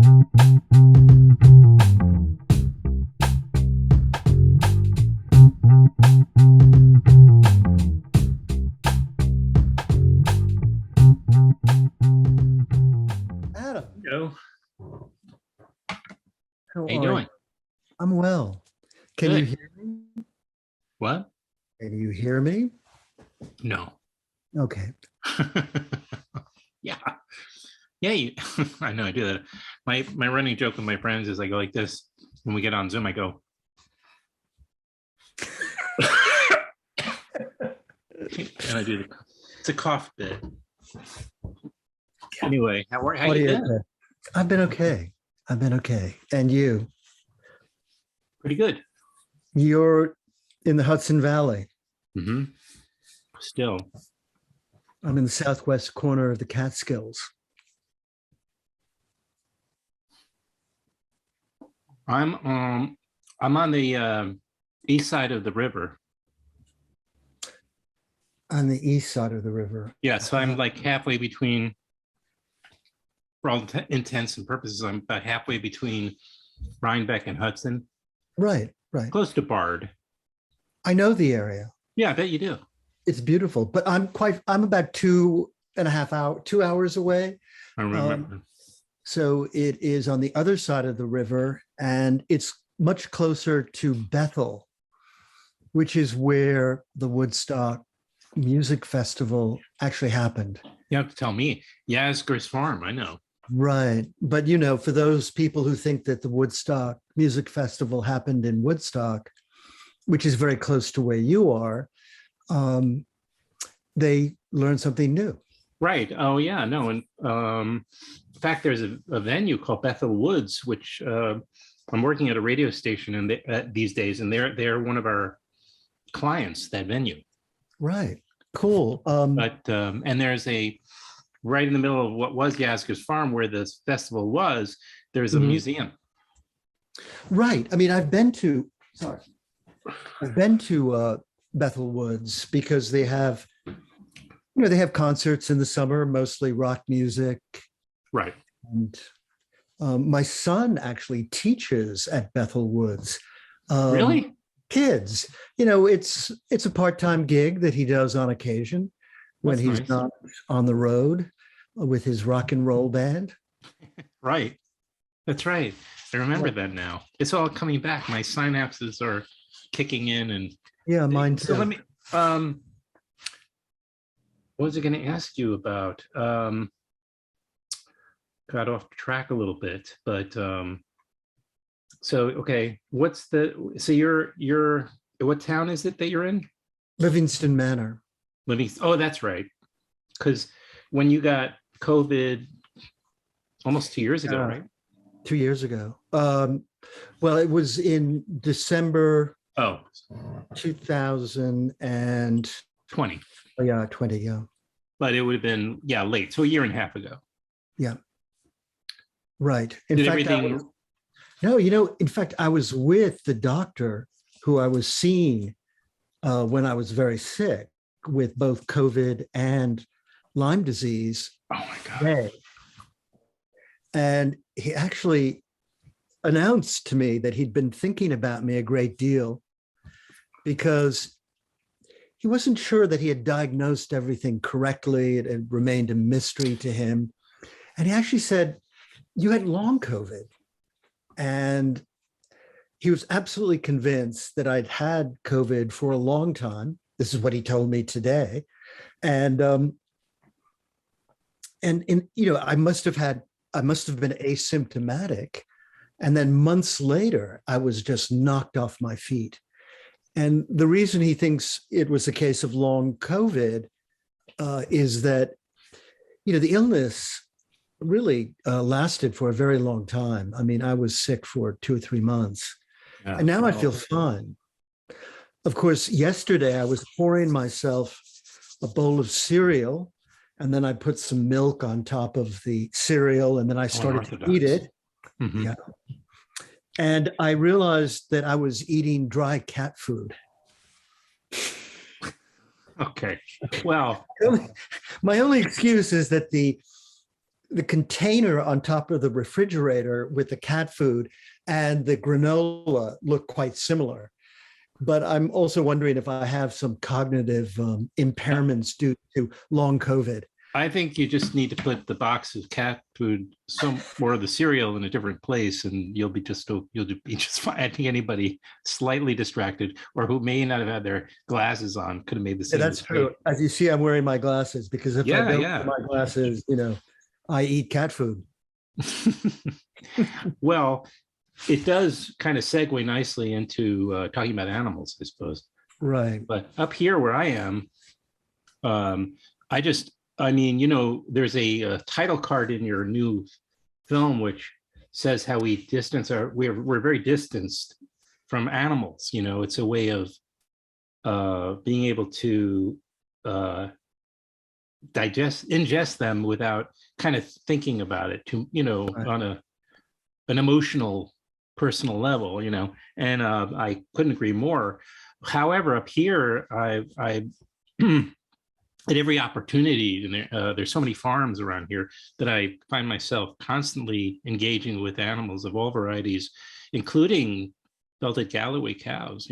Adam, Joe, how how you are you? doing? I'm well. Can you Good. hear me? What? Can you hear me? No. Okay. Yeah. Yeah, I know I do that. My running joke with my friends is I go like this. When we get on Zoom, I go, and I do it's a cough bit. Anyway, how you Audio been? test. I've been okay. I've been okay. And you? Pretty good. You're in the Hudson Valley. hmm Still, I'm in the southwest corner of the Catskills. I'm I'm on the east side of the river. On the east side of the river. Yeah, so I'm like halfway between, for all intents and purposes, I'm about halfway between Rhinebeck and Hudson, Right, right. close to Bard. I know the area. Yeah, I bet you do. It's beautiful, but I'm about 2.5 hours away. I remember. So it is on the other side of the river, and it's much closer to Bethel, which is where the Woodstock Music Festival actually happened. You have to tell me. Yasgur's Farm, I know. Right. But, for those people who think that the Woodstock Music Festival happened in Woodstock, which is very close to where you are, they learned something new. Right. Oh, yeah. No. And in fact, there's a venue called Bethel Woods, which I'm working at a radio station these days, and they're one of our clients, that venue. Right. Cool. But and there's right in the middle of what was Yasgur's Farm, where this festival was, there's a museum. Right. I mean, I've been to Bethel Woods because they have concerts in the summer, mostly rock music. Right. And my son actually teaches at Bethel Woods. Really? Kids, it's a part-time gig that he does on occasion when That's he's nice. not on the road with his rock and roll band. Right. That's right. I remember that now. It's all coming back. My synapses are kicking in, and Yeah, mine too. so let me what was I going to ask you about? Got off track a little bit, but so okay, so you're what town is it that you're in? Livingston Manor. Oh, that's right. Because when you got COVID almost 2 years ago, right? 2 years ago. Well, it was in December Oh, 2020. 20. Yeah. But it would have been, late. So a year and a half ago. Yeah. Right. Did everything? In fact, I was with the doctor who I was seeing when I was very sick with both COVID and Lyme disease. Oh my God. Today. And he actually announced to me that he'd been thinking about me a great deal because he wasn't sure that he had diagnosed everything correctly. It had remained a mystery to him. And he actually said, "You had long COVID." And he was absolutely convinced that I'd had COVID for a long time. This is what he told me today. And I must have been asymptomatic. And then months later, I was just knocked off my feet. And the reason he thinks it was a case of long COVID is that, the illness really lasted for a very long time. I mean, I was sick for 2 or 3 months, and now I feel fine. Of course, yesterday I was pouring myself a bowl of cereal, and then I put some milk on top of the cereal, and then I started to eat it. Mm-hmm. Yeah. And I realized that I was eating dry cat food. Okay. Well, My only excuse is that the the container on top of the refrigerator with the cat food and the granola look quite similar. But I'm also wondering if I have some cognitive impairments due to long COVID. I think you just need to put the box of cat food, some more of the cereal in a different place, and you'll be just fine. I think anybody slightly distracted or who may not have had their glasses on could have made the Yeah, same that's mistake. true. As you see, I'm wearing my glasses because if I Yeah, don't wear yeah. my glasses, I eat cat food. Well, it does kind of segue nicely into talking about animals, I suppose. Right. But up here where I am, um, I mean, there's a title card in your new film which says how we're very distanced from animals. It's a way of being able to ingest them without kind of thinking about it Right. on an emotional, personal level, and I couldn't agree more. However, up here, I at every opportunity, and there's so many farms around here that I find myself constantly engaging with animals of all varieties, including Belted Galloway cows.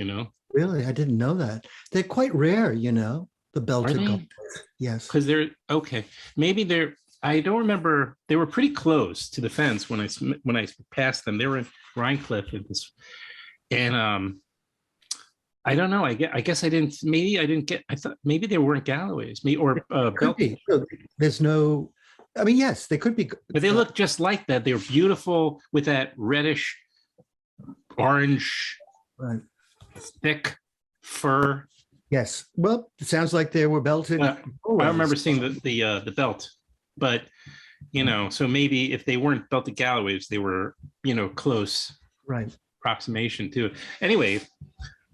Really, I didn't know that. They're quite rare, the Are belted they? gold. Yes. Because they're okay. Maybe they're. I don't remember. They were pretty close to the fence when I passed them. They were in Rhinecliff and I don't know. I guess I didn't. Maybe I didn't get. I thought maybe they weren't Galloways. Me or Could Belted. be. There's no, I mean, yes, they could be. But they look just like that. They're beautiful with that reddish, orange, Right. thick fur. Yes. Well, it sounds like they were belted. I always. remember seeing the belt, but so maybe if they weren't Belted Galloways, they were close Right. approximation to it. Anyway,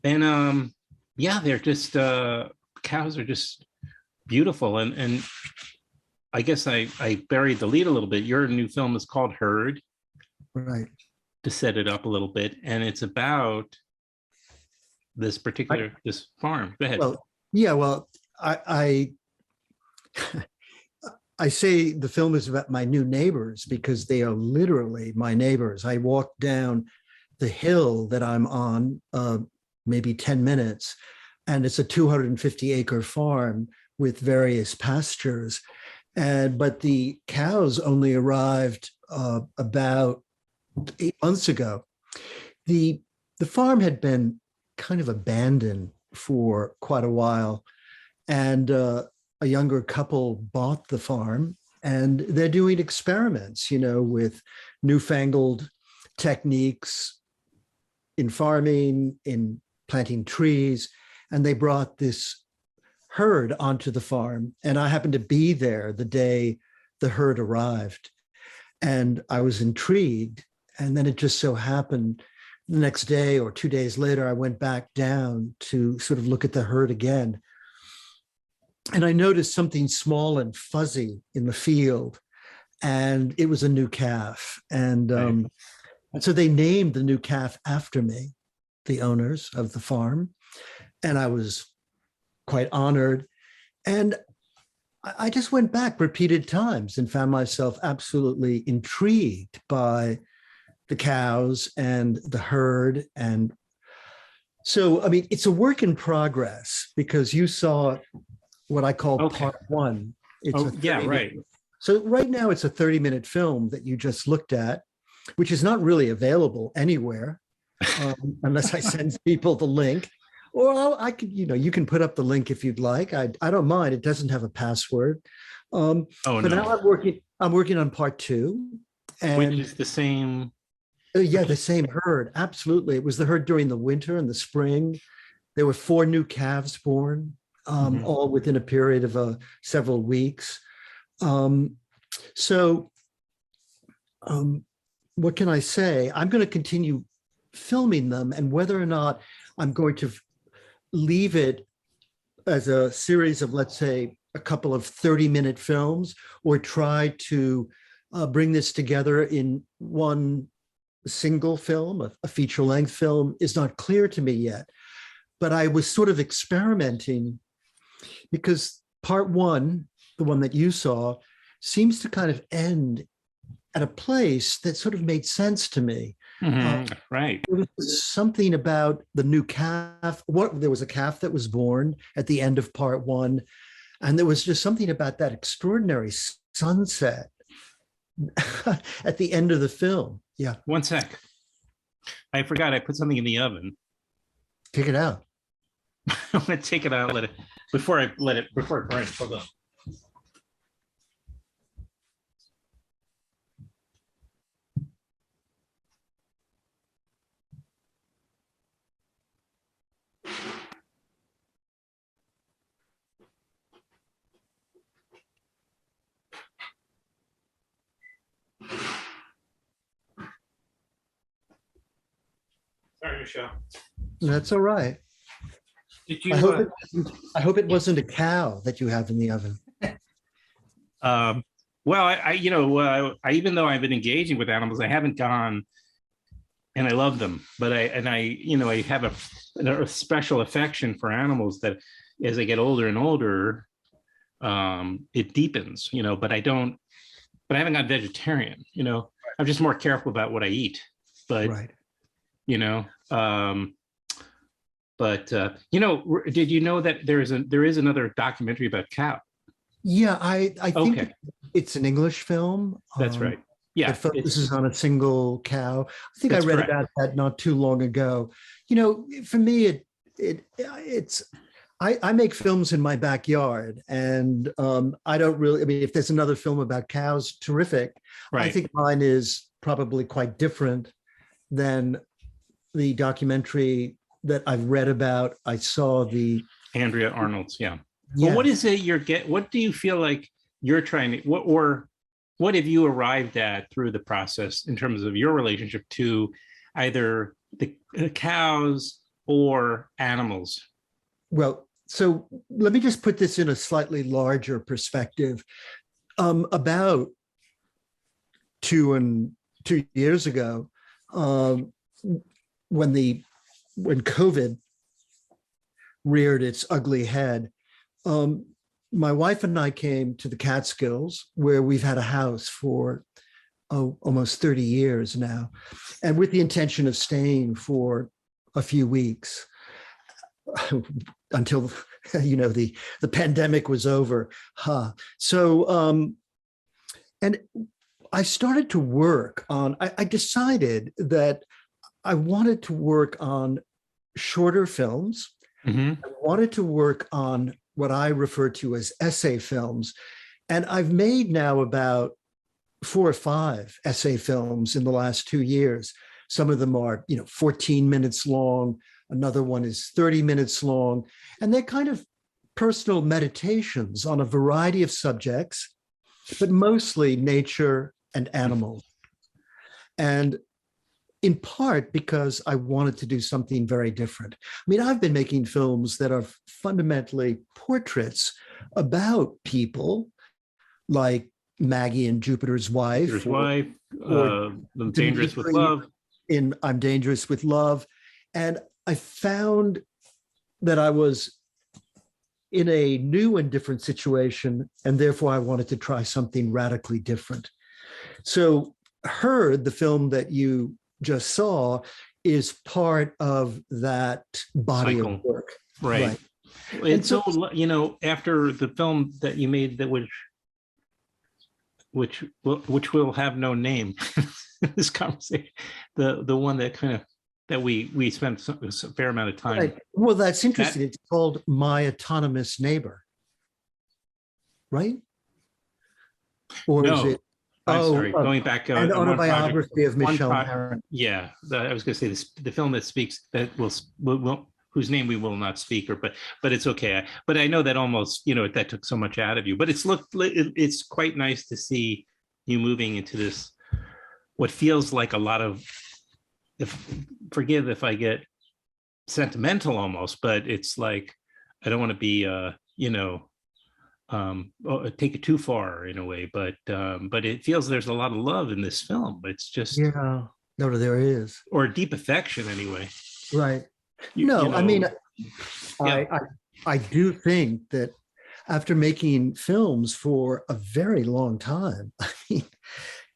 and yeah, they're just cows are just beautiful, and I guess I buried the lead a little bit. Your new film is called Herd, Right. to set it up a little bit, and it's about this farm. Go ahead. Well, yeah. Well, I I say the film is about my new neighbors because they are literally my neighbors. I walked down the hill that I'm on, maybe 10 minutes, and it's a 250-acre farm with various pastures. But the cows only arrived about 8 months ago. The farm had been kind of abandoned for quite a while, and a younger couple bought the farm, and they're doing experiments, with newfangled techniques in farming, in planting trees, and they brought this herd onto the farm. And I happened to be there the day the herd arrived, and I was intrigued. And then it just so happened the next day or 2 days later, I went back down to sort of look at the herd again. And I noticed something small and fuzzy in the field, and it was a new calf. And so they named the new calf after me, the owners of the farm. And I was quite honored. And I just went back repeated times and found myself absolutely intrigued by the cows and the herd. And so, I mean, it's a work in progress because you saw what I call part one. It's yeah, right. So right now it's a 30-minute film that you just looked at, which is not really available anywhere unless I send people the link. Or I could, you can put up the link if you'd like. I don't mind. It doesn't have a password. But now I'm working on part two. And which is the same. Yeah, the same herd. Absolutely. It was the herd during the winter and the spring. There were 4 new calves born, all within a period of several weeks. So what can I say? I'm going to continue filming them, and whether or not I'm going to leave it as a series of, let's say, a couple of 30-minute films, or try to bring this together in one single film, a feature-length film, is not clear to me yet. But I was sort of experimenting because part one, the one that you saw, seems to kind of end at a place that sort of made sense to me. Right. There was something about the new calf. There was a calf that was born at the end of part one, and there was just something about that extraordinary sunset at the end of the film. Yeah. One sec. I forgot I put something in the oven. Take it out. I'm gonna take it out, before it burns. Hold on. Sorry, Michelle. That's all right. Did you? I hope it wasn't a cow that you have in the oven. Well, I even though I've been engaging with animals, I haven't gone, and I love them, but I have a special affection for animals that, as I get older and older, it deepens. But I haven't gone vegetarian. I'm just more careful about what I eat. But right. Did you know that there is another documentary about cow? Yeah, I think it's an English film. That's right. Yeah, it focuses on a single cow. I think I read correct. about that not too long ago. For me, I make films in my backyard, and I don't really. I mean, if there's another film about cows, terrific. Right. I think mine is probably quite different than the documentary that I've read about. I saw the Andrea Arnold's. Yeah. Yeah. Well, what is it what do you feel like you're trying to, what have you arrived at through the process in terms of your relationship to either the cows or animals? Well, so let me just put this in a slightly larger perspective. About 2 years ago, when COVID reared its ugly head, my wife and I came to the Catskills, where we've had a house for almost 30 years now, and with the intention of staying for a few weeks until the pandemic was over. So and I started to work on. I decided that I wanted to work on shorter films. I wanted to work on what I refer to as essay films. And I've made now about 4 or 5 essay films in the last 2 years. Some of them are, 14 minutes long. Another one is 30 minutes long. And they're kind of personal meditations on a variety of subjects, but mostly nature and animals. And in part because I wanted to do something very different. I mean, I've been making films that are fundamentally portraits about people, like Maggie and Jupiter's Wife. Dangerous with Love. In I'm Dangerous with Love. And I found that I was in a new and different situation, and therefore I wanted to try something radically different. So Herd, the film that you just saw, is part of that body cycle of work. Right. And so, after the film that you made, that which will have no name in this conversation, the one that we spent a fair amount of time. Right. Well, that's interesting. It's called My Autonomous Neighbor, right? Or no. is it? I'm sorry, going back. An autobiography of Michel Negroponte. Yeah, I was going to say this, the film that will whose name we will not speak, but it's okay. But I know that almost, that took so much out of you. But it's quite nice to see you moving into this, what feels like a lot of, forgive if I get sentimental almost, but it's like, I don't want to be, take it too far in a way, but it feels there's a lot of love in this film. It's just, no, there is, or deep affection anyway. Right. I mean, yeah. I do think that, after making films for a very long time. I mean,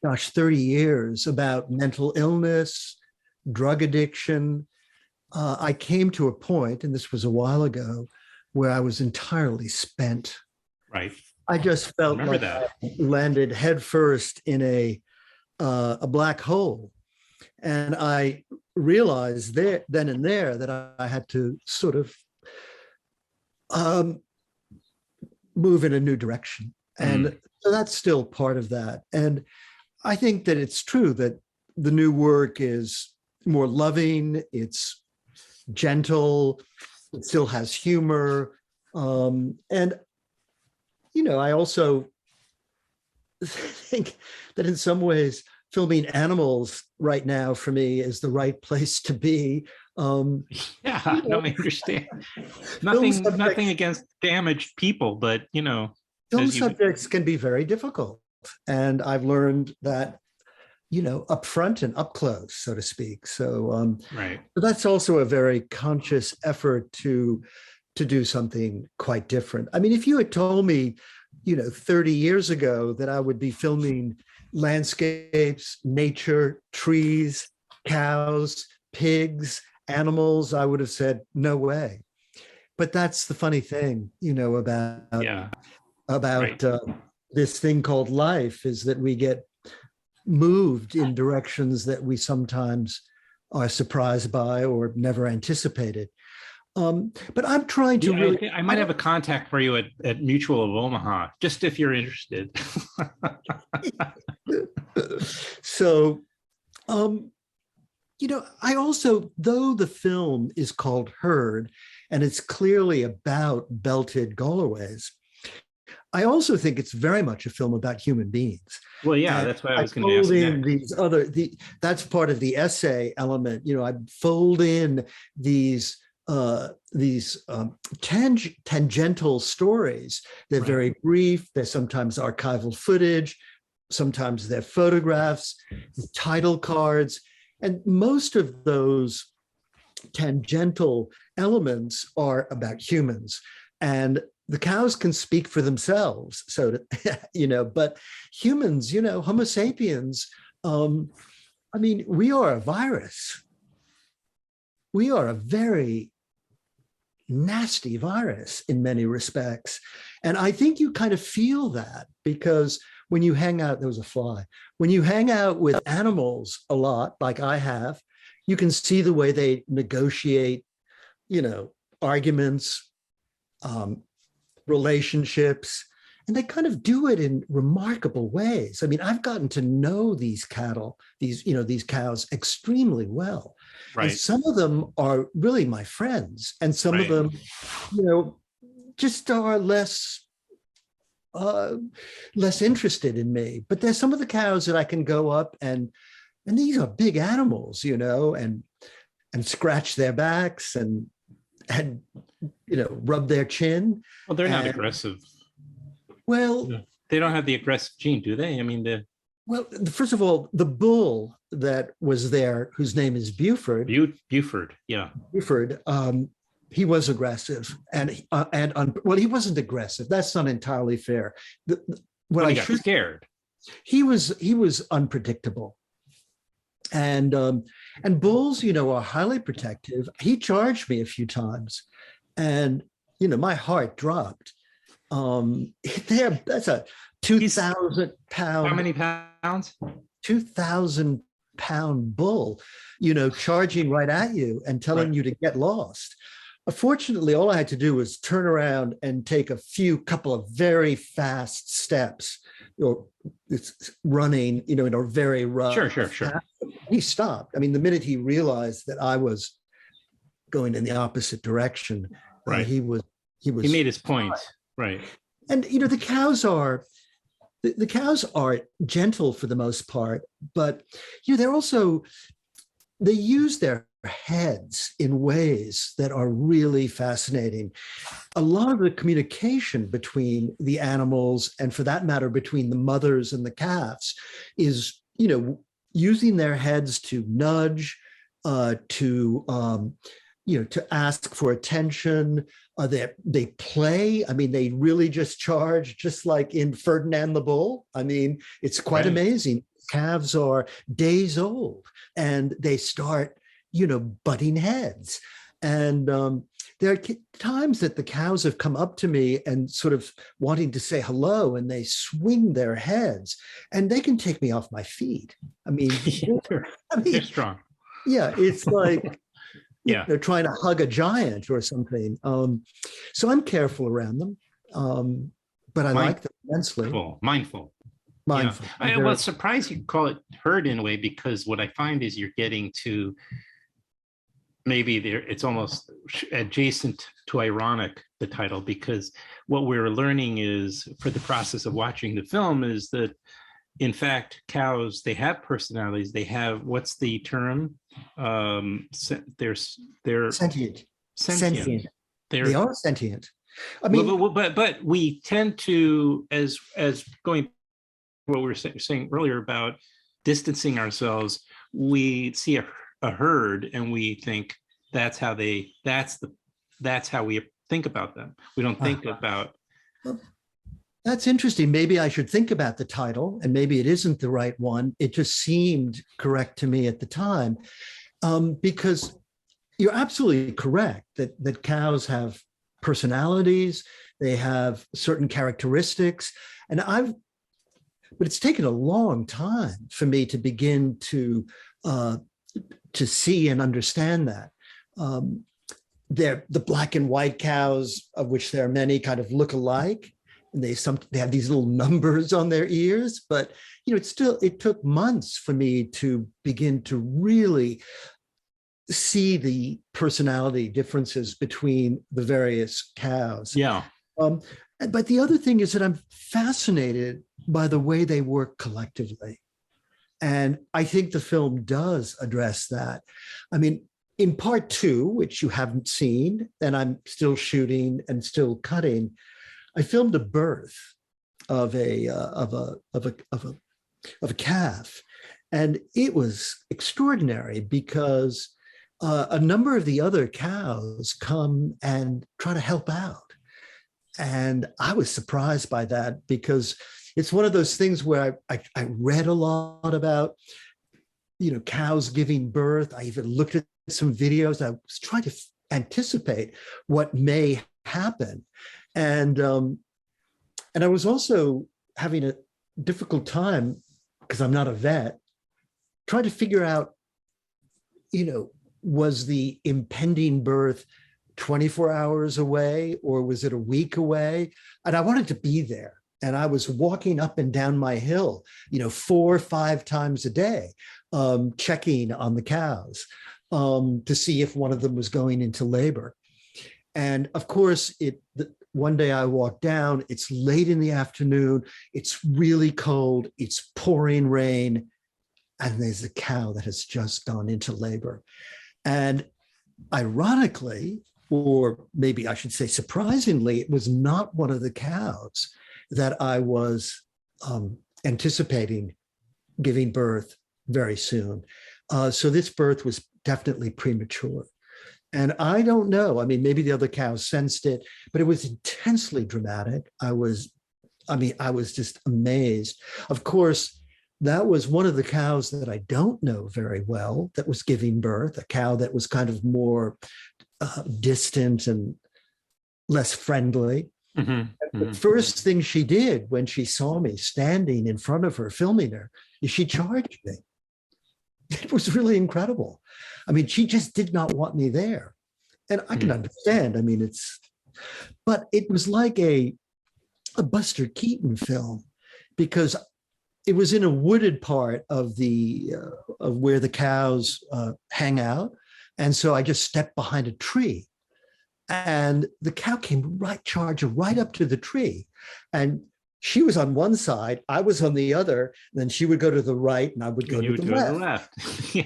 gosh, 30 years about mental illness, drug addiction. I came to a point, and this was a while ago, where I was entirely spent. Right. I just felt Remember like that. I landed headfirst in a black hole. And I realized there, then and there, that I had to sort of move in a new direction. And so that's still part of that. And I think that it's true that the new work is more loving, it's gentle, it still has humor. And, you know, I also think that in some ways, filming animals right now for me is the right place to be. Yeah, no, I understand. Film Nothing against damaged people, but you know, film subjects can be very difficult. And I've learned that, you know, up front and up close, so to speak. So right. but that's also a very conscious effort to do something quite different. I mean, if you had told me, you know, 30 years ago that I would be filming landscapes, nature, trees, cows, pigs, animals, I would have said, no way. But that's the funny thing, you know, about Right. This thing called life, is that we get moved in directions that we sometimes are surprised by or never anticipated. But I'm trying to really. I might have a contact for you at Mutual of Omaha, just if you're interested. So, you know, I also, though the film is called Herd and it's clearly about belted Galloways, I also think it's very much a film about human beings. Well, yeah, And that's what I was going to ask next. That's part of the essay element. You know, I fold in these tangential stories. They're very brief. They're sometimes archival footage. Sometimes they're photographs, title cards. And most of those tangential elements are about humans. And the cows can speak for themselves. So, you know, but humans, you know, Homo sapiens, I mean, we are a virus. We are a very nasty virus in many respects. And I think you kind of feel that because when you hang out, there was a fly, when you hang out with animals a lot, like I have, you can see the way they negotiate, you know, arguments, relationships, and they kind of do it in remarkable ways. I mean, I've gotten to know these cattle, these cows extremely well. Right. And some of them are really my friends, and some of them, you know, just are less interested in me. But there's some of the cows that I can go up and these are big animals, you know, and scratch their backs and you know, rub their chin. Well, they're not aggressive. Well, they don't have the aggressive gene, do they? I mean, well, first of all, the bull that was there, whose name is Buford. Buford, yeah. Buford, he was aggressive, well, he wasn't aggressive. That's not entirely fair. When he got scared, he was unpredictable. And bulls, you know, are highly protective. He charged me a few times, and you know, my heart dropped. That's a 2,000 pound. How many pounds? 2,000 pound bull, you know, charging right at you and telling you to get lost. Fortunately, all I had to do was turn around and take a couple of very fast steps, or it's running, you know, in a very rough. Sure. He stopped. I mean, the minute he realized that I was going in the opposite direction, he made his point. Right. And, you know, the cows are gentle for the most part, but, you know, they use their heads in ways that are really fascinating. A lot of the communication between the animals, and for that matter, between the mothers and the calves, is, you know, using their heads to nudge, to ask for attention, They play. I mean, they really just charge, just like in Ferdinand the Bull. I mean, it's quite Right. amazing. Calves are days old and they start, butting heads. And there are times that the cows have come up to me and sort of wanting to say hello, and they swing their heads, and they can take me off my feet. I mean, They're strong. yeah, it's like Yeah. they're trying to hug a giant or something. So I'm careful around them, but I like them immensely. Mindful. Mindful. Yeah. Well, it's surprised you call it herd in a way, because what I find is you're getting to maybe it's almost adjacent to ironic, the title, because what we're learning is, for the process of watching the film, is that in fact cows, they have personalities. They have, what's the term? They're sentient. They are sentient. I mean, but we tend to, as going what we were saying earlier about distancing ourselves, we see a herd and we think that's how we think about them. We don't think about. Well, that's interesting. Maybe I should think about the title, and maybe it isn't the right one. It just seemed correct to me at the time, because you're absolutely correct that cows have personalities. They have certain characteristics, but it's taken a long time for me to begin to see and understand that. They're the black and white cows, of which there are many, kind of look alike, and they have these little numbers on their ears. But it took months for me to begin to really see the personality differences between the various cows. Yeah. But the other thing is that I'm fascinated by the way they work collectively. And I think the film does address that. I mean, in part 2, which you haven't seen, and I'm still shooting and still cutting, I filmed a birth of a calf. And it was extraordinary because a number of the other cows come and try to help out. And I was surprised by that, because it's one of those things where I read a lot about, cows giving birth. I even looked at some videos. I was trying to anticipate what may happen. And I was also having a difficult time, because I'm not a vet, trying to figure out, was the impending birth 24 hours away, or was it a week away? And I wanted to be there. And I was walking up and down my hill, 4 or 5 times a day, checking on the cows to see if one of them was going into labor. And of course, one day I walked down, it's late in the afternoon, it's really cold, it's pouring rain, and there's a cow that has just gone into labor. And ironically, or maybe I should say surprisingly, it was not one of the cows that I was anticipating giving birth very soon. So this birth was definitely premature. And I don't know, I mean, maybe the other cows sensed it, but it was intensely dramatic. I was just amazed. Of course, that was one of the cows that I don't know very well that was giving birth, a cow that was kind of more distant and less friendly. Mm-hmm. The first thing she did when she saw me standing in front of her, filming her, is she charged me. It was really incredible. I mean, she just did not want me there. And I can understand. I mean, but it was like a Buster Keaton film, because it was in a wooded part of where the cows hang out. And so I just stepped behind a tree, and the cow came charging right up to the tree. And she was on one side, I was on the other. Then she would go to the right, and I would go to the left. She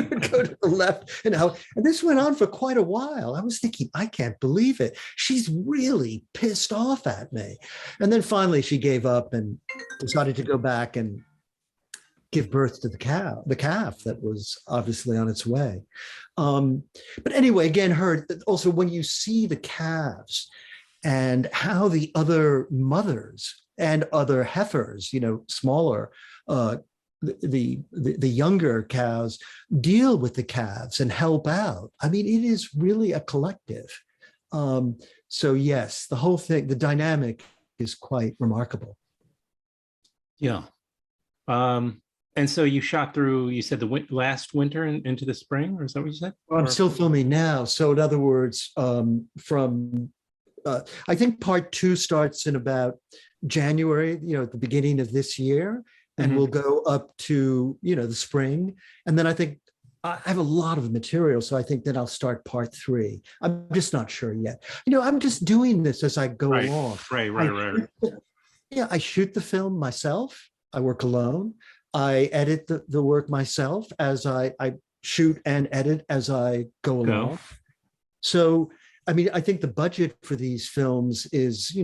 would go to the left. And this went on for quite a while. I was thinking, I can't believe it. She's really pissed off at me. And then finally she gave up and decided to go back and give birth to the calf that was obviously on its way. But anyway, again, also when you see the calves and how the other mothers and other heifers, smaller, the younger cows deal with the calves and help out. I mean, it is really a collective. So yes, the whole thing, the dynamic is quite remarkable. Yeah. And so you shot through, you said last winter and into the spring, or is that what you said? Well, I'm still filming now. So in other words, I think part 2 starts in about January, at the beginning of this year, and we'll go up to, the spring. And then I think I have a lot of material. So I think then I'll start part 3. I'm just not sure yet. I'm just doing this as I go along. Right. Yeah, I shoot the film myself. I work alone. I edit the work myself as I shoot and edit as I go along. So, I mean, I think the budget for these films is,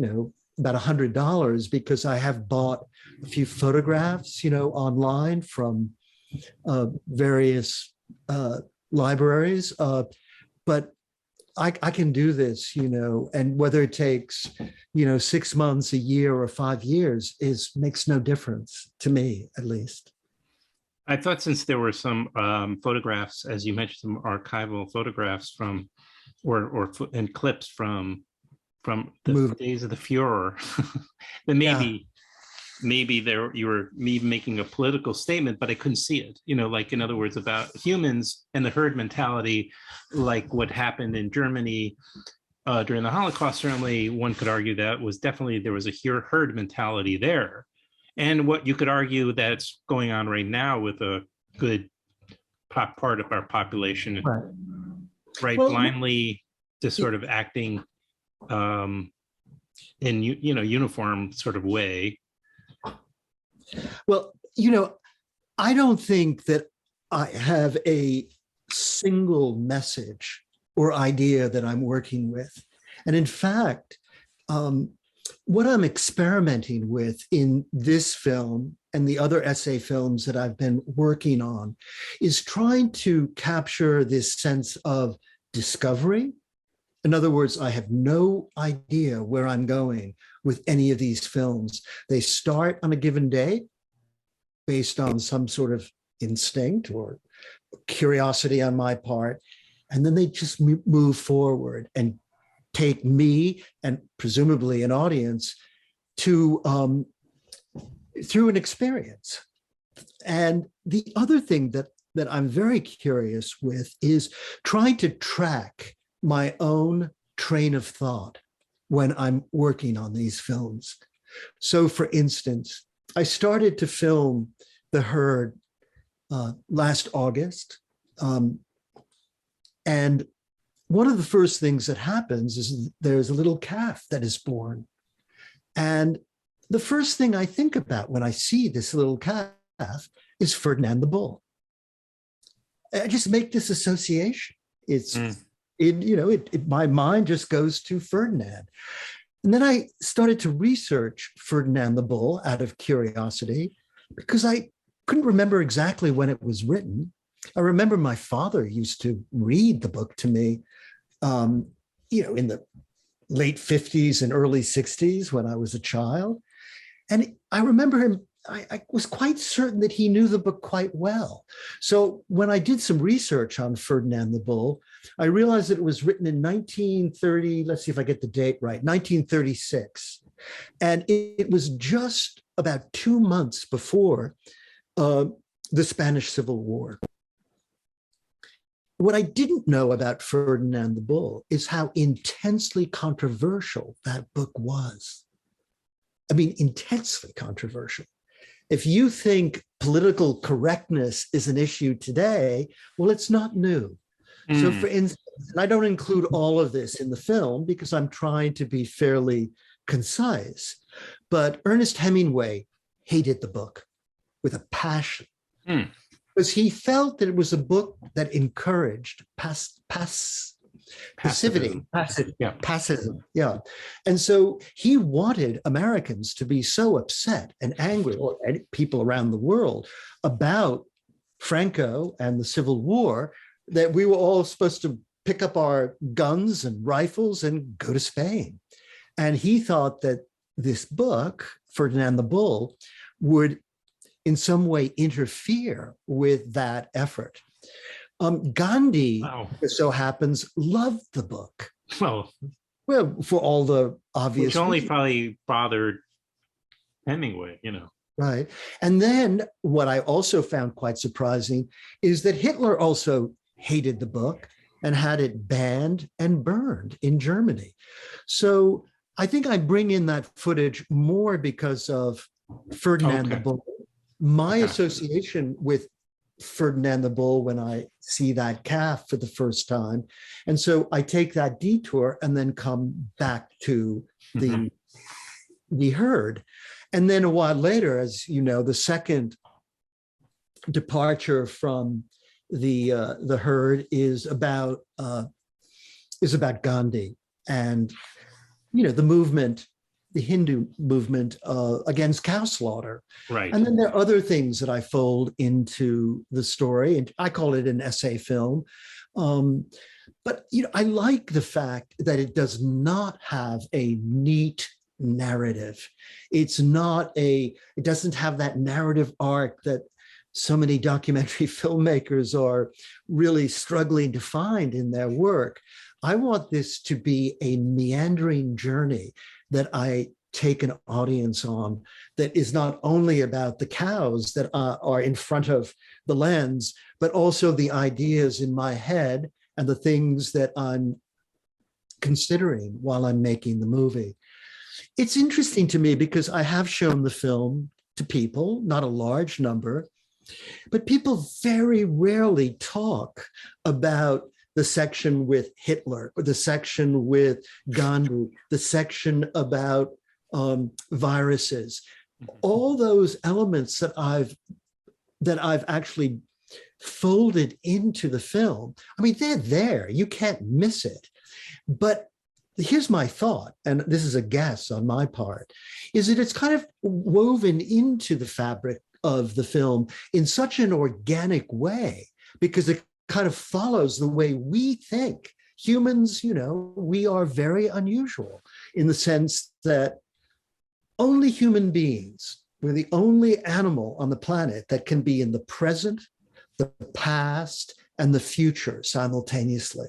about $100 because I have bought a few photographs, online from various libraries. But I can do this, and whether it takes, 6 months, a year, or 5 years makes no difference to me, at least. I thought since there were some photographs, as you mentioned, some archival photographs from, and clips from the days of the Fuhrer, that maybe you were making a political statement, but I couldn't see it. Like in other words, about humans and the herd mentality, like what happened in Germany during the Holocaust. Certainly, one could argue that there was a herd mentality there, and what you could argue that's going on right now with a good part of our population, right? Well, blindly just sort of acting in uniform sort of way. Well, I don't think that I have a single message or idea that I'm working with. And in fact, what I'm experimenting with in this film and the other essay films that I've been working on is trying to capture this sense of discovery. In other words, I have no idea where I'm going with any of these films. They start on a given day based on some sort of instinct or curiosity on my part, and then they just move forward and take me and presumably an audience to through an experience. And the other thing that I'm very curious with is trying to track my own train of thought when I'm working on these films. So for instance, I started to film the herd last August. And one of the first things that happens is there's a little calf that is born. And the first thing I think about when I see this little calf is Ferdinand the Bull. I just make this association. My mind just goes to Ferdinand. And then I started to research Ferdinand the Bull out of curiosity because I couldn't remember exactly when it was written. I remember my father used to read the book to me, in the late 50s and early 60s when I was a child. And I remember him, I was quite certain that he knew the book quite well. So when I did some research on Ferdinand the Bull, I realized that it was written in 1930, let's see if I get the date right, 1936. And it was just about 2 months before the Spanish Civil War. What I didn't know about Ferdinand the Bull is how intensely controversial that book was. I mean, intensely controversial. If you think political correctness is an issue today, well, it's not new. So for instance, and I don't include all of this in the film because I'm trying to be fairly concise, but Ernest Hemingway hated the book with a passion because he felt that it was a book that encouraged Passivity, Yeah. pacifism, yeah. And so he wanted Americans to be so upset and angry, or people around the world, about Franco and the Civil War, that we were all supposed to pick up our guns and rifles and go to Spain. And he thought that this book, Ferdinand the Bull, would in some way interfere with that effort. Gandhi, Wow. it so happens, loved the book. Well, Well, for all the obvious which only reasons, probably bothered Hemingway, right? And then what I also found quite surprising is that Hitler also hated the book and had it banned and burned in Germany. So I think I bring in that footage more because of Ferdinand the Okay. Bull. My Okay. association with Ferdinand the Bull when I see that calf for the first time. And so I take that detour and then come back to the herd. And then a while later, as you know, the second departure from the herd is about Gandhi and the movement, the Hindu movement against cow slaughter. Right. And then there are other things that I fold into the story, and I call it an essay film. But I like the fact that it does not have a neat narrative. It doesn't have that narrative arc that so many documentary filmmakers are really struggling to find in their work. I want this to be a meandering journey that I take an audience on, that is not only about the cows that are in front of the lens, but also the ideas in my head and the things that I'm considering while I'm making the movie. It's interesting to me because I have shown the film to people, not a large number, but people very rarely talk about the section with Hitler, or the section with Gandhi, the section about viruses. All those elements that I've actually folded into the film. I mean, they're there. You can't miss it. But here's my thought, and this is a guess on my part, is that it's kind of woven into the fabric of the film in such an organic way, because it kind of follows the way we think. Humans, we are very unusual in the sense that only human beings, we're the only animal on the planet that can be in the present, the past, and the future simultaneously.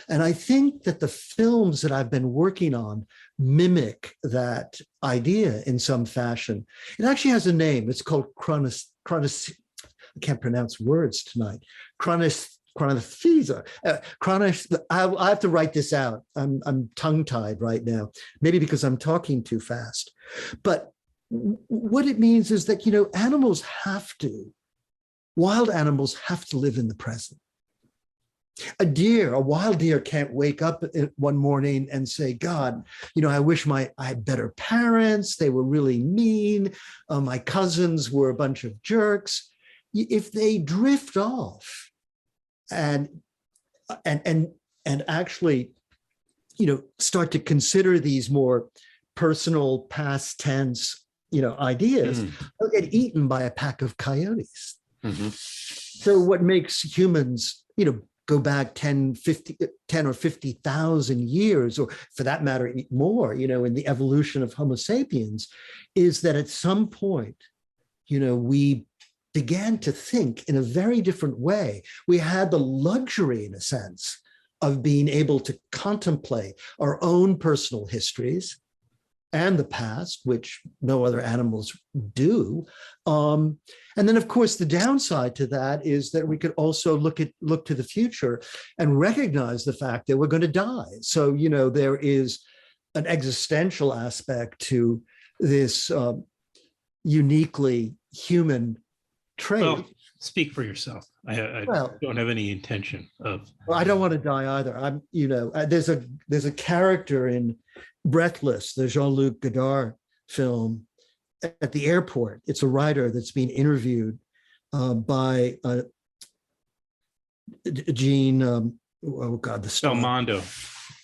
And I think that the films that I've been working on mimic that idea in some fashion. It actually has a name. It's called I can't pronounce words tonight. Chronisthesia. I have to write this out. I'm tongue-tied right now, maybe because I'm talking too fast. But what it means is that, wild animals have to live in the present. A wild deer can't wake up one morning and say, God, I wish I had better parents. They were really mean. My cousins were a bunch of jerks. If they drift off and actually, start to consider these more personal past tense, ideas, they'll get eaten by a pack of coyotes. So what makes humans, go back 10 or 50,000 years, or for that matter, more, in the evolution of Homo sapiens, is that at some point, we began to think in a very different way. We had the luxury, in a sense, of being able to contemplate our own personal histories and the past, which no other animals do. And then, of course, the downside to that is that we could also look to the future and recognize the fact that we're going to die. So, there is an existential aspect to this uniquely human trait. Well, speak for yourself. I don't have any intention of. Well, I don't want to die either. There's a character in Breathless, the Jean-Luc Godard film, at the airport. It's a writer that's being interviewed by Jean oh God, the star, Belmondo.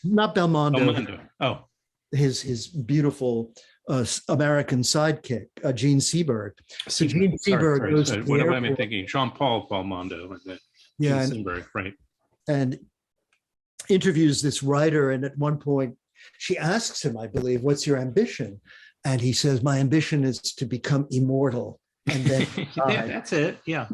not Belmondo, Belmondo. Oh, his beautiful American sidekick, Gene Seberg. So Gene Seberg goes to the What am I airport, thinking? Jean-Paul Belmondo and then Gene yeah, Seberg, right? and interviews this writer. And at one point, she asks him, I believe, "What's your ambition?" And he says, "My ambition is to become immortal." And then That's it. Yeah.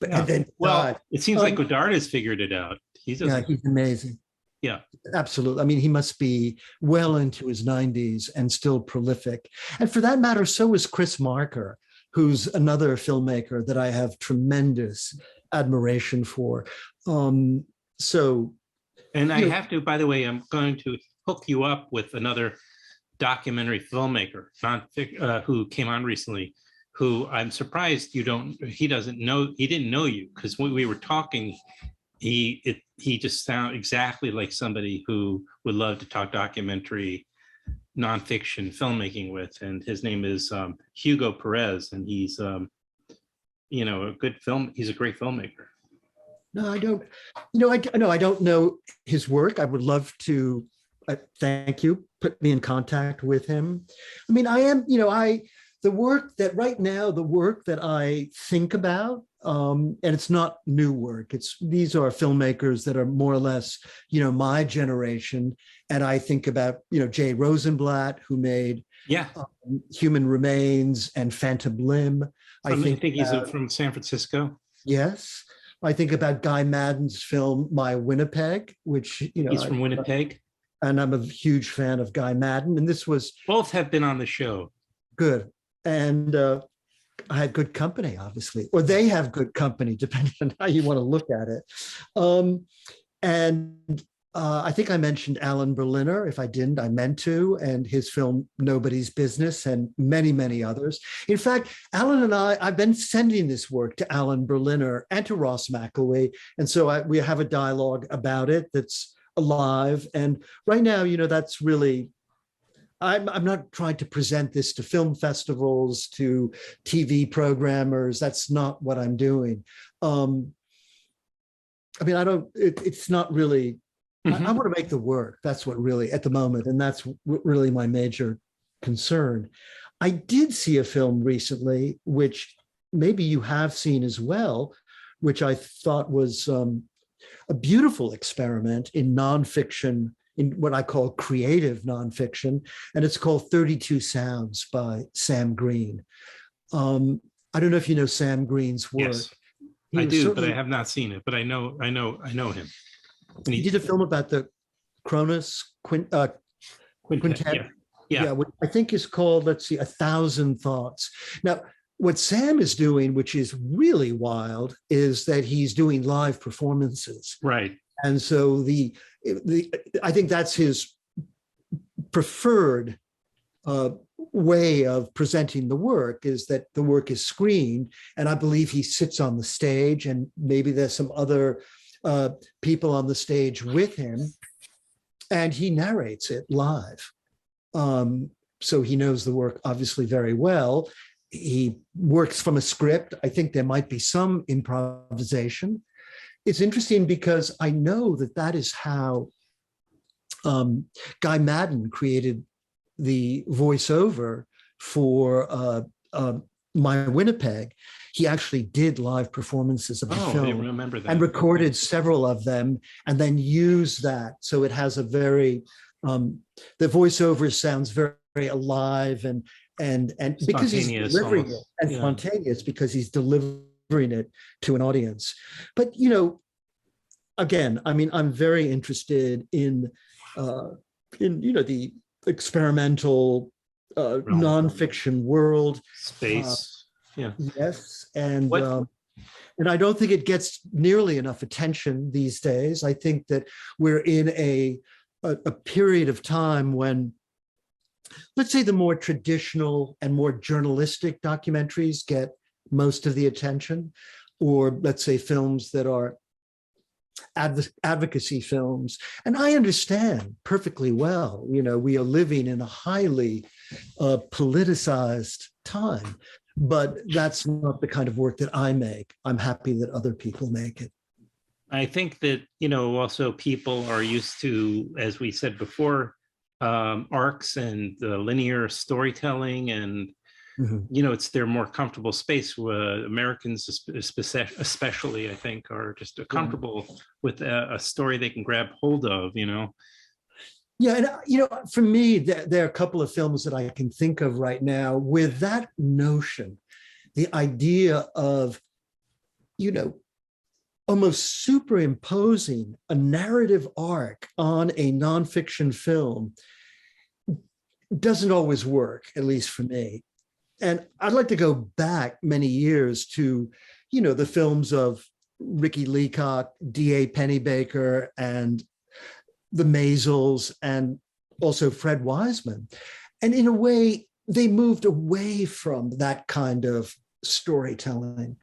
but Yeah. and then Well, died. it seems like Godard has figured it out. He's Yeah, just, he's amazing. yeah. Absolutely. I mean, he must be well into his 90s and still prolific. And for that matter, so is Chris Marker, who's another filmmaker that I have tremendous admiration for. So, And I you know, have to, by the way, I'm going to hook you up with another documentary filmmaker, who came on recently, who I'm surprised he didn't know you, because when we were talking, he just sounded exactly like somebody who would love to talk documentary nonfiction filmmaking with, and his name is Hugo Perez, and he's a great filmmaker. no, I don't, I don't know his work. I would love to, thank you, put me in contact with him. I mean, I am, the work that I think about, and it's not new work. These are filmmakers that are more or less, my generation. And I think about, Jay Rosenblatt, who made Human Remains and Phantom Limb. I think he's from San Francisco. Yes. I think about Guy Madden's film, My Winnipeg, which, he's from Winnipeg. And I'm a huge fan of Guy Madden. And this was... Both have been on the show. Good. And I had good company, obviously, or they have good company, depending on how you want to look at it. I think I mentioned Alan Berliner. If I didn't, I meant to, and his film Nobody's Business, and many, many others. In fact, Alan and I've been sending this work to Alan Berliner and to Ross McElwee. And so we have a dialogue about it that's alive. And right now, that's really... I'm not trying to present this to film festivals, to TV programmers. That's not what I'm doing. I mean, it's not really, I want to make the work. That's what really, at the moment, and that's really my major concern. I did see a film recently, which maybe you have seen as well, which I thought was a beautiful experiment in nonfiction, in what I call creative nonfiction, and it's called 32 Sounds by Sam Green. I don't know if you know Sam Green's work. Yes, I do, but I have not seen it. But I know him. And he did a film about the Kronos Quintet. Yeah. Which I think is called, let's see, 1,000 Thoughts. Now, what Sam is doing, which is really wild, is that he's doing live performances. Right. And so I think that's his preferred way of presenting the work, is that the work is screened. And I believe he sits on the stage, and maybe there's some other people on the stage with him, and he narrates it live. So he knows the work obviously very well. He works from a script. I think there might be some improvisation. It's interesting because I know that is how Guy Madden created the voiceover for My Winnipeg. He actually did live performances of the film. I remember that. And recorded several of them, and then used that. So it has a very, the voiceover sounds very, very alive and because he's delivering it, and spontaneous, because he's delivering it to an audience. But again, I mean, I'm very interested in the experimental nonfiction world, space. Yes, and I don't think it gets nearly enough attention these days. I think that we're in a period of time when, let's say, the more traditional and more journalistic documentaries get most of the attention, or let's say films that are advocacy films. And I understand perfectly well, we are living in a highly politicized time, but that's not the kind of work that I make. I'm happy that other people make it. I think that, also people are used to, as we said before, arcs and linear storytelling, and Mhm. it's their more comfortable space. Americans, especially, I think, are just Yeah. comfortable with a story they can grab hold of. Yeah, and for me, there are a couple of films that I can think of right now with that notion, the idea of, you know, almost superimposing a narrative arc on a nonfiction film doesn't always work, at least for me. And I'd like to go back many years to, the films of Ricky Leacock, D.A. Pennebaker, and the Maisels, and also Fred Wiseman. And in a way, they moved away from that kind of storytelling.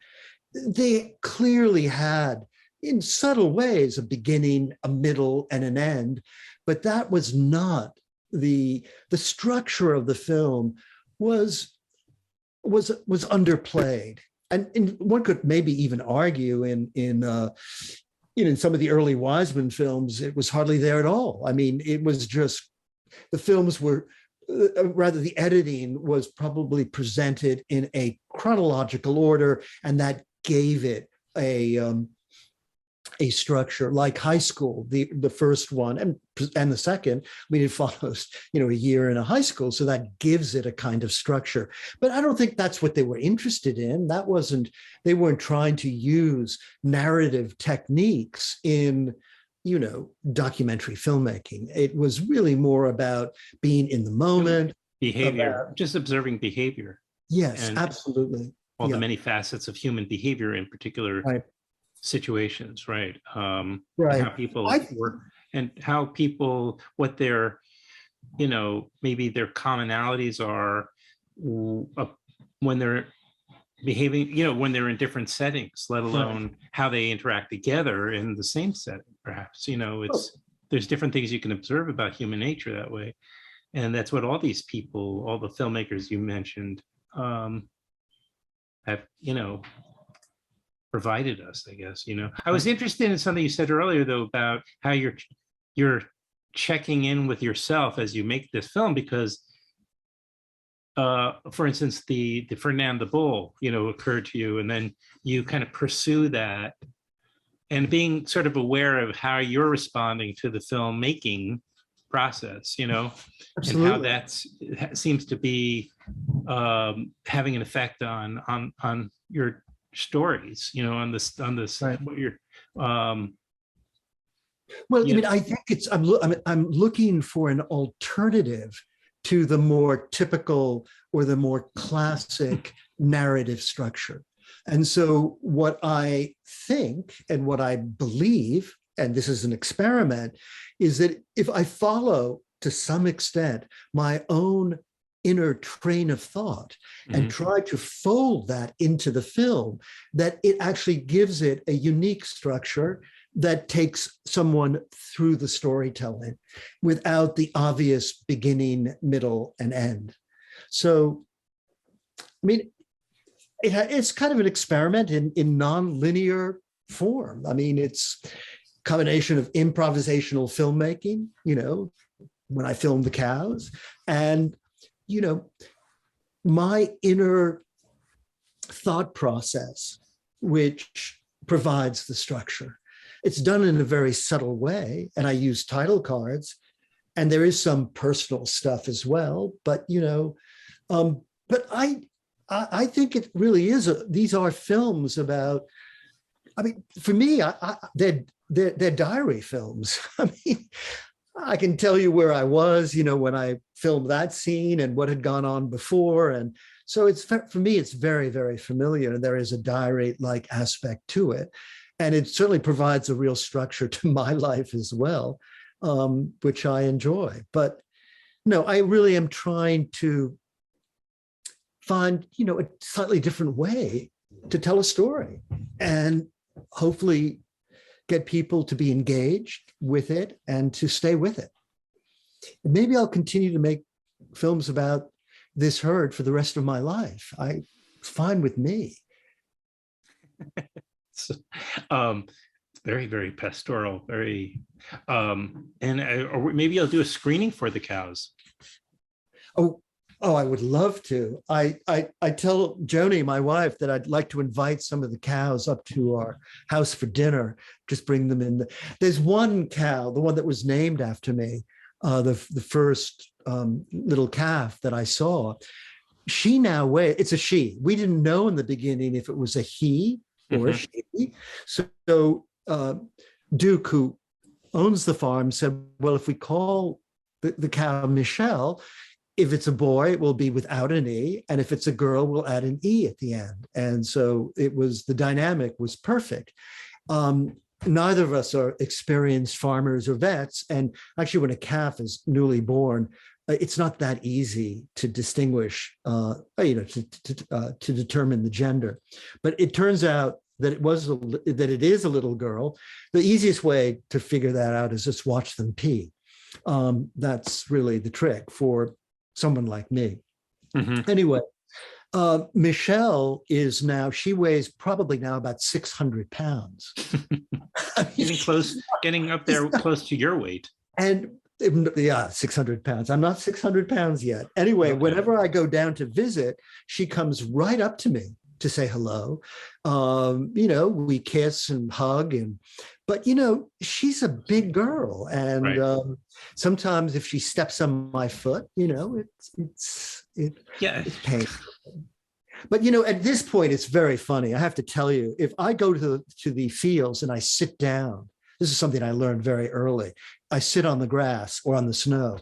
They clearly had, in subtle ways, a beginning, a middle, and an end, but that was not the structure of the film was underplayed. And one could maybe even argue in some of the early Wiseman films, it was hardly there at all. I mean, it was just the films were rather the editing was probably presented in a chronological order, and that gave it a structure like High School, the first one, and the second. I mean, it follows a year in a high school, so that gives it a kind of structure. But I don't think that's what they were interested in. They weren't trying to use narrative techniques in documentary filmmaking. It was really more about being in the moment, Behavior, about, just observing behavior, yes, and absolutely, all the yeah, many facets of human behavior in particular right, situations, right? And how right. people I work, and how people, what their, maybe their commonalities are, when they're behaving, when they're in different settings, let right. alone how they interact together in the same setting, perhaps. Oh, There's different things you can observe about human nature that way. And that's what all these people, all the filmmakers you mentioned, have, provided us, I guess. I was right. interested in something you said earlier, though, about how you're checking in with yourself as you make this film, because for instance, the Ferdinand the Bull, occurred to you, and then you kind of pursue that, and being sort of aware of how you're responding to the filmmaking process, and how Absolutely. that seems to be having an effect on your stories, on this Right. what you're um Well, I you mean, know I think I'm looking for an alternative to the more typical or the more classic narrative structure. And so, what I think and what I believe, and this is an experiment, is that if I follow to some extent my own inner train of thought and mhm. try to fold that into the film, that it actually gives it a unique structure that takes someone through the storytelling without the obvious beginning, middle, and end. So, I mean, it's kind of an experiment in non-linear form. I mean, it's a combination of improvisational filmmaking, when I filmed the cows, and, you know, my inner thought process, which provides the structure. It's done in a very subtle way, and I use title cards, and there is some personal stuff as well. But but I think it really is. These are films about. I mean, for me, they're diary films. I mean, I can tell you where I was, when I filmed that scene and what had gone on before. And so for me, it's very, very familiar. There is a diary-like aspect to it. And it certainly provides a real structure to my life as well, which I enjoy. But no, I really am trying to find, a slightly different way to tell a story and hopefully get people to be engaged with it and to stay with it. And maybe I'll continue to make films about this herd for the rest of my life. It's fine with me. So, um very, very pastoral, very, or maybe I'll do a screening for the cows. Oh, oh, I would love to. I tell Joni, my wife, that I'd like to invite some of the cows up to our house for dinner. Just bring them in. There's one cow, the one that was named after me, the first little calf that I saw. She now weighs, it's a she. We didn't know in the beginning if it was a he or a she. So Duke, who owns the farm, said, well, if we call the cow Michelle, if it's a boy, it will be without an E. And if it's a girl, we'll add an E at the end. And so it was, the dynamic was perfect. Neither of us are experienced farmers or vets. And actually, when a calf is newly born, it's not that easy to distinguish, to determine the gender. But it turns out that it is a little girl. The easiest way to figure that out is just watch them pee. That's really the trick for someone like me. Anyway, Michelle is now, she weighs probably now about 600 pounds. Getting up there close to your weight. And yeah, 600 pounds. I'm not 600 pounds yet. Anyway, okay. Whenever I go down to visit, she comes right up to me to say hello. We kiss and hug, but she's a big girl, and right. Sometimes if she steps on my foot, it's painful. But at this point, it's very funny. I have to tell you, if I go to the fields and I sit down, this is something I learned very early. I sit on the grass or on the snow.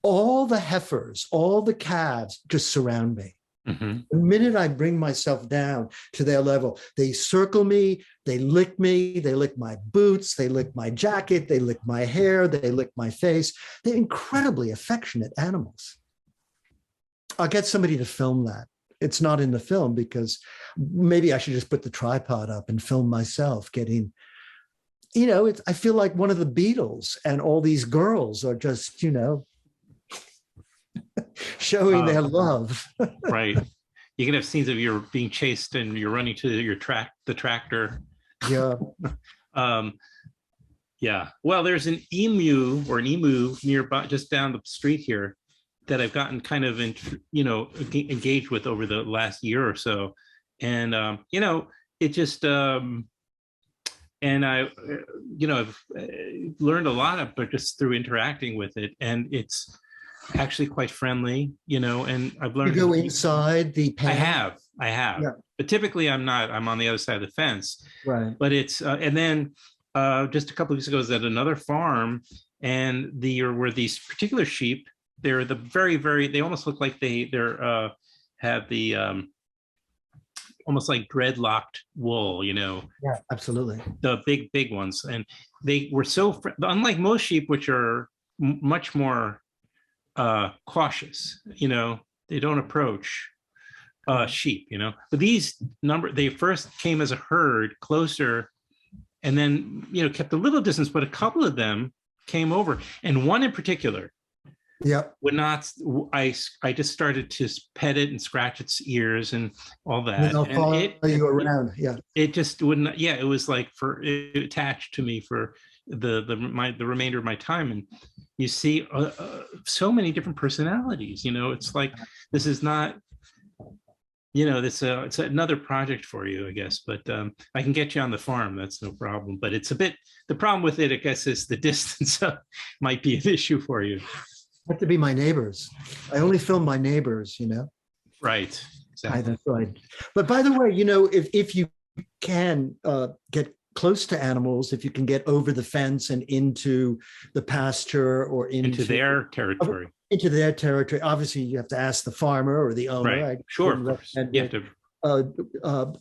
All the heifers, all the calves just surround me. The minute I bring myself down to their level, they circle me, they lick my boots, they lick my jacket, they lick my hair, they lick my face. They're incredibly affectionate animals. I'll get somebody to film that. It's not in the film because maybe I should just put the tripod up and film myself getting, I feel like one of the Beatles, and all these girls are just, showing their love. Right. You can have scenes of you being chased and you're running to the tractor. Yeah. Yeah. Well, there's an emu nearby, just down the street here, that I've gotten kind of, engaged with over the last year or so. And, it just, and I've learned a lot but just through interacting with it. And it's actually quite friendly, and I've learned. You go inside the pen? I have. Yeah. But typically I'm not. I'm on the other side of the fence. Right. But it's, and then just a couple of weeks ago, I was at another farm, and there were these particular sheep. They're the very, very, they almost look like they're have the, almost like dreadlocked wool, Yeah, absolutely. The big ones. And they were so, unlike most sheep, which are much more cautious, they don't approach sheep, but they first came as a herd closer, and then, kept a little distance, but a couple of them came over, and one in particular, would not, I just started to pet it and scratch its ears and all that. And follow you around. Yeah. It just wouldn't, it was like it attached to me for the remainder of my time. And you see so many different personalities, it's like, this is not, it's another project for you, I guess, but I can get you on the farm. That's no problem. But it's the problem with it, I guess, is the distance might be an issue for you. Have to be my neighbors. I only film my neighbors, Right. Exactly. That's right. But by the way, if you can get close to animals, if you can get over the fence and into the pasture or into their territory. Into their territory. Obviously, you have to ask the farmer or the owner. Right. Sure. Of course. You have to.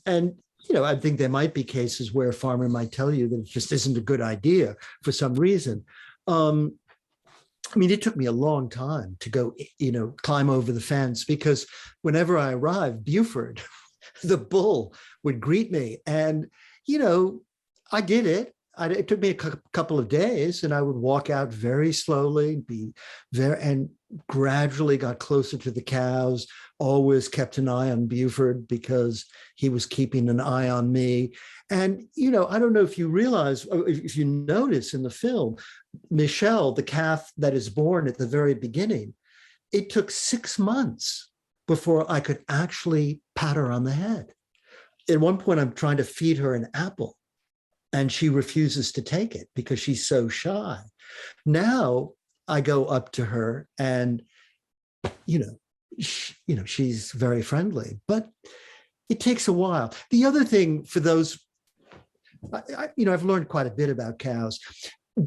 And I think there might be cases where a farmer might tell you that it just isn't a good idea for some reason. It took me a long time to go, climb over the fence, because whenever I arrived, Buford, the bull, would greet me. And, I did it. it took me a couple of days, and I would walk out very slowly, be there, and gradually got closer to the cows. Always kept an eye on Buford because he was keeping an eye on me. And I don't know if you realize, if you notice in the film, Michel, the calf that is born at the very beginning, it took 6 months before I could actually pat her on the head. At one point, I'm trying to feed her an apple, and she refuses to take it because she's so shy. Now I go up to her, and she's very friendly, but it takes a while. The other thing for those, I've learned quite a bit about cows.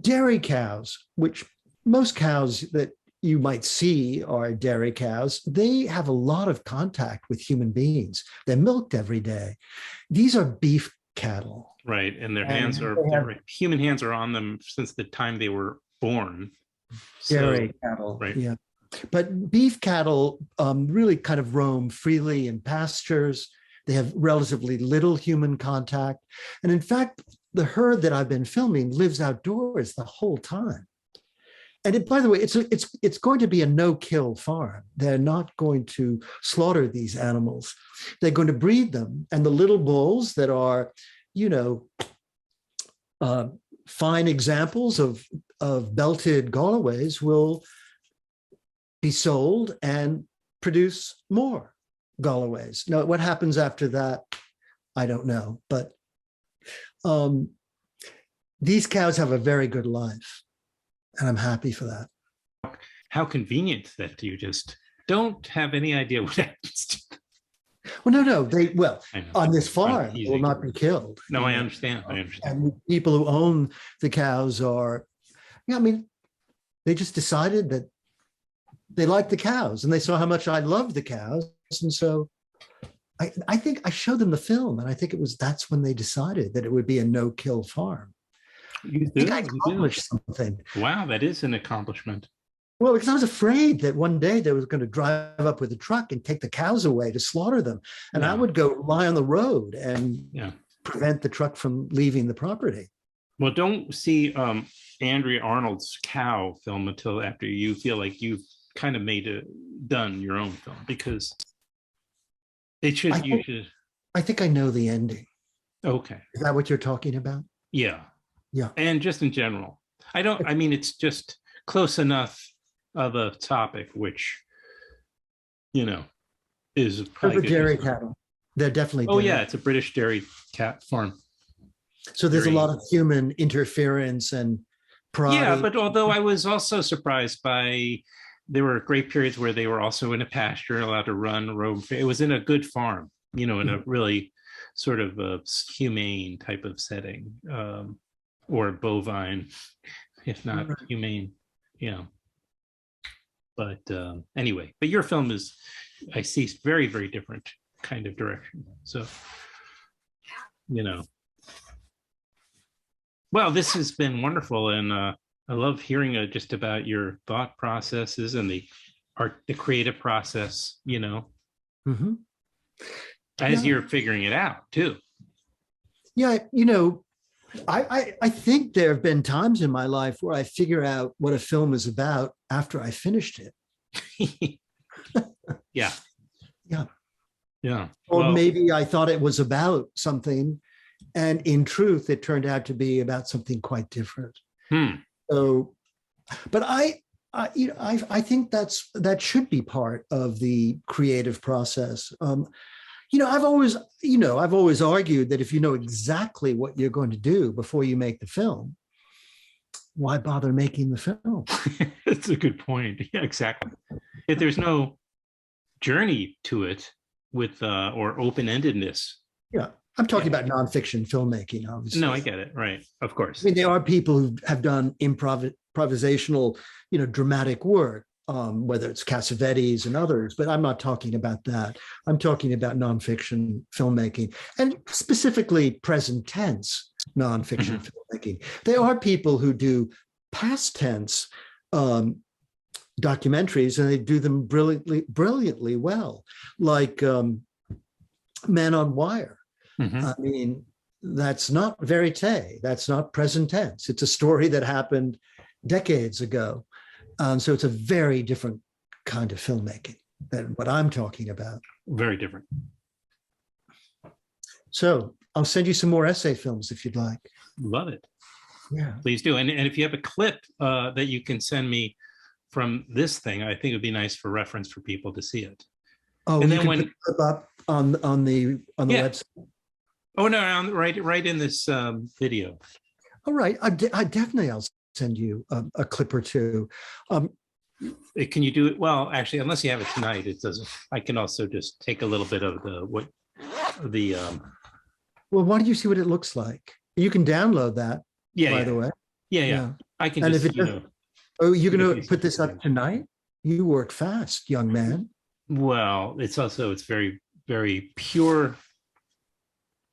Dairy cows, which most cows that you might see are dairy cows, they have a lot of contact with human beings. They're milked every day. These are beef cattle. Right. And their human hands are on them since the time they were born. Dairy cattle. Right. Yeah. But beef cattle really kind of roam freely in pastures. They have relatively little human contact. And in fact, the herd that I've been filming lives outdoors the whole time. And by the way, it's going to be a no-kill farm. They're not going to slaughter these animals. They're going to breed them. And the little bulls that are, fine examples of Belted Galloways will be sold and produce more Galloways. Now, what happens after that, I don't know. But these cows have a very good life, and I'm happy for that. How convenient that you just don't have any idea what happens to them. Well, no, on this farm, they will not be killed. No, I understand. And people who own the cows are, they just decided that they liked the cows, and they saw how much I loved the cows. And so I think I showed them the film, and I think that's when they decided that it would be a no-kill farm. I accomplished something. Wow, that is an accomplishment. Well, because I was afraid that one day they was going to drive up with a truck and take the cows away to slaughter them. And I would go lie on the road and prevent the truck from leaving the property. Well, don't see Andrea Arnold's cow film until after you feel like you've kind of done your own film, because you should. I think I know the ending. Okay. Is that what you're talking about? Yeah. Yeah. And just in general, it's just close enough of a topic, which, is probably dairy cattle. They're definitely. Oh, yeah. It's a British dairy cat farm. So there's a lot of human interference and pride. Yeah. But although I was also surprised there were great periods where they were also in a pasture, allowed to roam. It was in a good farm, in a really sort of a humane type of setting, or bovine, if not humane, But anyway, but your film is, I see, very, very different kind of direction. So, well, this has been wonderful. And I love hearing just about your thought processes and the creative process, as you're figuring it out too. Yeah. I think there have been times in my life where I figure out what a film is about after I finished it. Yeah. Yeah. Yeah. Or maybe I thought it was about something, and in truth, it turned out to be about something quite different. So, but I think that should be part of the creative process. I've always argued that if you know exactly what you're going to do before you make the film, why bother making the film? That's a good point. Yeah, exactly. If there's no journey to it with or open-endedness. Yeah. I'm talking about nonfiction filmmaking, obviously. No, I get it. Right. Of course. There are people who have done improvisational, dramatic work, whether it's Cassavetes and others, but I'm not talking about that. I'm talking about nonfiction filmmaking, and specifically present tense nonfiction filmmaking. There are people who do past tense documentaries, and they do them brilliantly well, like Man on Wire. that's not verite. That's not present tense. It's a story that happened decades ago. So it's a very different kind of filmmaking than what I'm talking about. Very different. So I'll send you some more essay films if you'd like. Love it. Yeah. Please do. And if you have a clip that you can send me from this thing, I think it'd be nice for reference for people to see it. Oh, And you then can put it up on the Yeah. website. Oh no, right in this video. All right. I'll send you a clip or two. Can you do it? Well, actually, unless you have it tonight, it doesn't. I can also just take a little bit of the Well, why don't you see what it looks like? You can download that, by the way. Yeah. I can And just, if it oh, you're going to put this up tonight? You work fast, young man. Well, it's very, very pure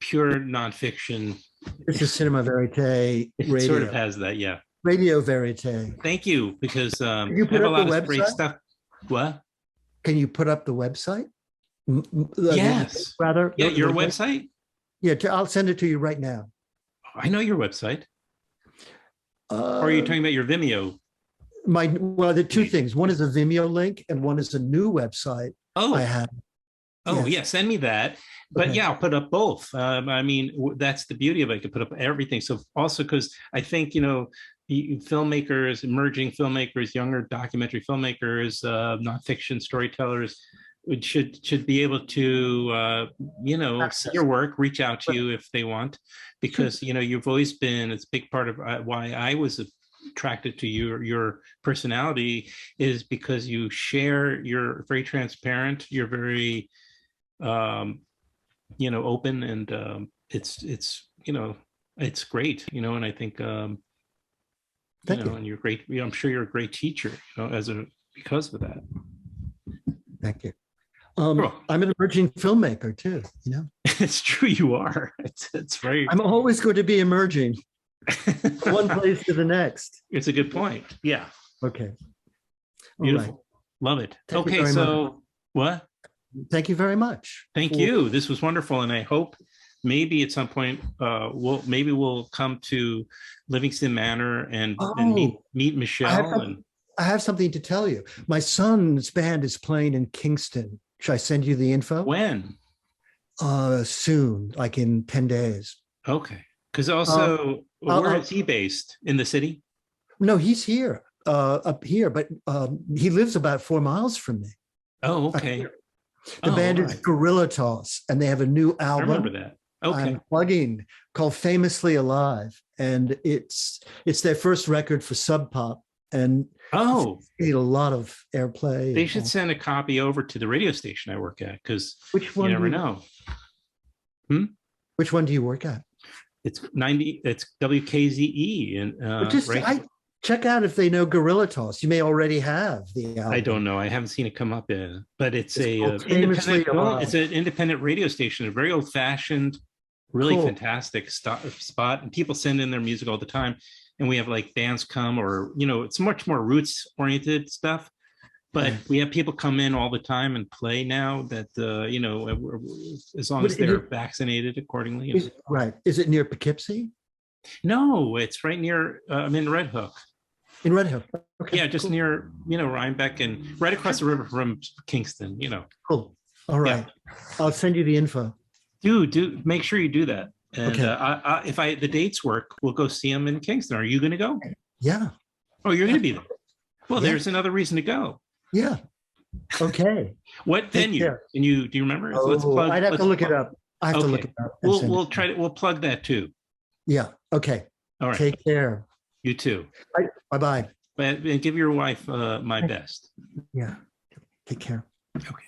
nonfiction. This is cinema verite radio. It sort of has that, yeah. Radio verite. Thank you, because I you put have a up lot the of great website? stuff. What? Can you put up the website? Yes. Rather. Yeah, your website? Yeah, I'll send it to you right now. I know your website. Or are you talking about your Vimeo? Well, the two things. One is a Vimeo link, and one is a new website I have. Oh, yeah, send me that. But Okay. yeah, I'll put up both. I mean, that's the beauty of it. I could put up everything. So also, because I think, filmmakers, emerging filmmakers, younger documentary filmmakers, nonfiction storytellers should be able to, see your work, reach out to you if they want, because, you've always been, it's a big part of why I was attracted to your personality, is because you share, you're very transparent, you're very, open, and it's great, and I think, Thank you. and you're great. I'm sure you're a great teacher, because of that. Thank you. Cool. I'm an emerging filmmaker too, It's true, you are. It's very. I'm always going to be emerging from one place to the next. It's a good point. Yeah. Okay. All Beautiful. right. Love it. Thank you Okay, very so much. what? Thank you very much. Thank you. This was wonderful, and I hope maybe at some point we'll come to Livingston Manor and meet Michelle. I have something to tell you. My son's band is playing in Kingston. Should I send you the info? When? Soon, like in 10 days. Okay. Because also, where is he based? In the city? No, he's here, up here, but he lives about 4 miles from me. Oh, okay. The band is Gorilla Toss, and they have a new album. I remember that. Okay. I'm plugging, called Famously Alive, and it's their first record for Sub Pop, and it's a lot of airplay. They should send a copy over to the radio station I work at, because you never know. Which one do you work at? It's WKZE, and check out if they know Gorilla Toss. You may already have the album. I don't know. I haven't seen it come up yet, but it's an independent radio station, a very old fashioned, really fantastic spot. And people send in their music all the time. And we have like bands come, or, it's much more roots oriented stuff. But we have people come in all the time and play now that, as long as they're vaccinated accordingly. Is it near Poughkeepsie? No, it's right near, I'm in Red Hook. In Red Hook. Okay. Yeah, just near, Rhinebeck, and right across the river from Kingston, Cool. All right. Yeah. I'll send you the info. Do make sure you do that. And if the dates work, we'll go see them in Kingston. Are you going to go? Yeah. Oh, you're going to be there. Well, there's another reason to go. Yeah. Okay. What venue? Do you remember? I'd have to look it up. I have to look it up. We'll plug that too. Yeah. Okay. All right. Take care. You too. Bye-bye. And give your wife my best. Yeah. Take care. Okay.